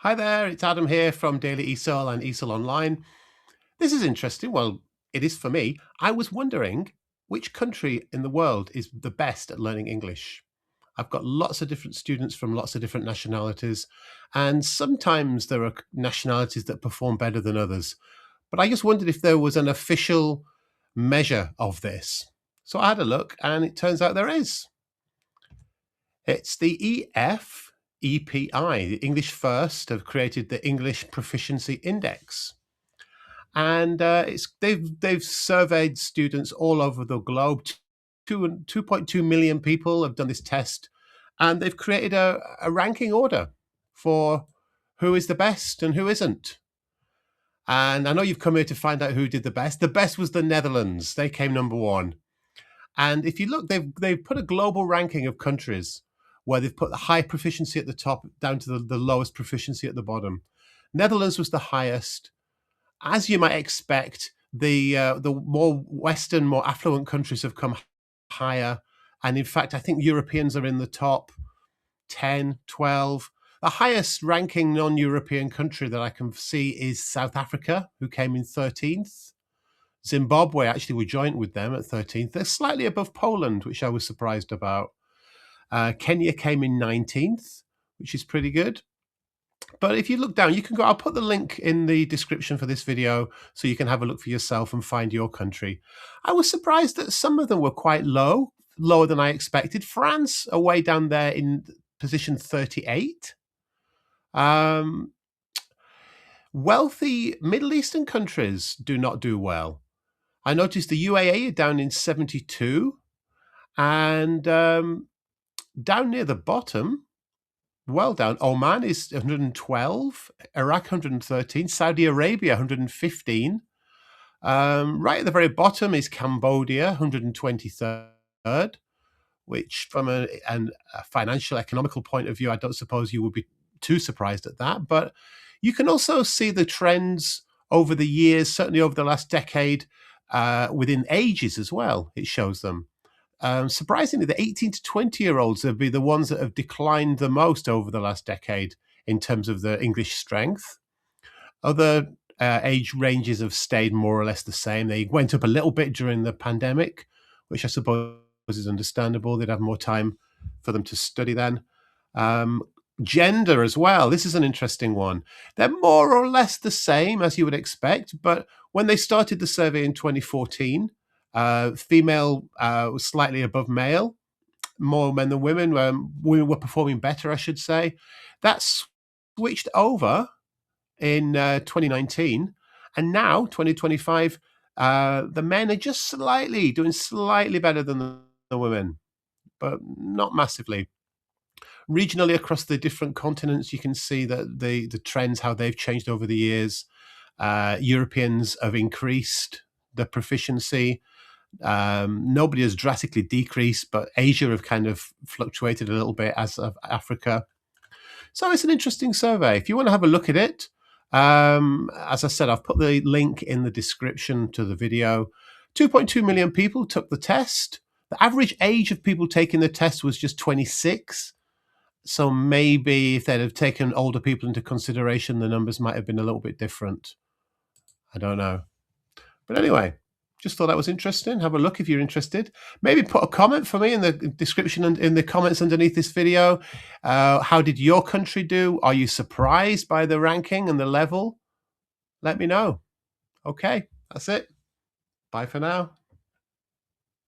Hi there, it's Adam here from Daily ESOL and ESOL Online. This is interesting. Well, it is for me. I was wondering which country in the world is the best at learning English. I've got lots of different students from lots of different nationalities, and sometimes there are nationalities that perform better than others. But I just wondered if there was an official measure of this. So I had a look, and it turns out there is. It's the EF the English First have created the English Proficiency Index, and they've surveyed students all over the globe. 2.2 million people have done this test, and they've created a ranking order for who is the best and who isn't. And I know you've come here to find out who did the best. The best was the Netherlands. They came number one. And if you look, they've put a global ranking of countries where they've put the high proficiency at the top down to the lowest proficiency at the bottom. Netherlands was the highest. As you might expect, the more Western, more affluent countries have come higher. And in fact, I think Europeans are in the top 10, 12. The highest ranking non-European country that I can see is South Africa, who came in 13th. Zimbabwe actually were joint with them at 13th. They're slightly above Poland, which I was surprised about. Kenya came in 19th, which is pretty good. But if you look down, you can go, I'll put the link in the description for this video so you can have a look for yourself and find your country. I was surprised that some of them were quite low, lower than I expected. France are way down there in position 38. Wealthy Middle Eastern countries do not do well. I noticed the UAE are down in 72, and down near the bottom, well down, Oman is 112, Iraq 113, Saudi Arabia 115. Right at the very bottom is Cambodia, 123rd, which from a financial, economical point of view, I don't suppose you would be too surprised at that. But you can also see the trends over the years, certainly over the last decade, within ages as well. It shows them. Surprisingly, the 18 to 20-year-olds have been the ones that have declined the most over the last decade in terms of the English strength. Other age ranges have stayed more or less the same. They went up a little bit during the pandemic, which I suppose is understandable. They'd have more time for them to study then. Gender as well. This is an interesting one. They're more or less the same as you would expect, but when they started the survey in 2014, female was slightly above male, more men than women. Women were performing better, I should say. That switched over in 2019, and now 2025, the men are just doing slightly better than the women, but not massively. Regionally across the different continents, you can see that the trends, how they've changed over the years. Europeans have increased the proficiency. Nobody has drastically decreased, but Asia have kind of fluctuated a little bit, as of Africa. So it's an interesting survey. If you want to have a look at it, as I said, I've put the link in the description to the video. 2.2 million people took the test. The average age of people taking the test was just 26. So maybe if they'd have taken older people into consideration, the numbers might have been a little bit different. I don't know. But anyway, just thought that was interesting. Have a look if you're interested. Maybe put a comment for me in the description and in the comments underneath this video. How did your country do? Are you surprised by the ranking and the level? Let me know. Okay, that's it. Bye for now.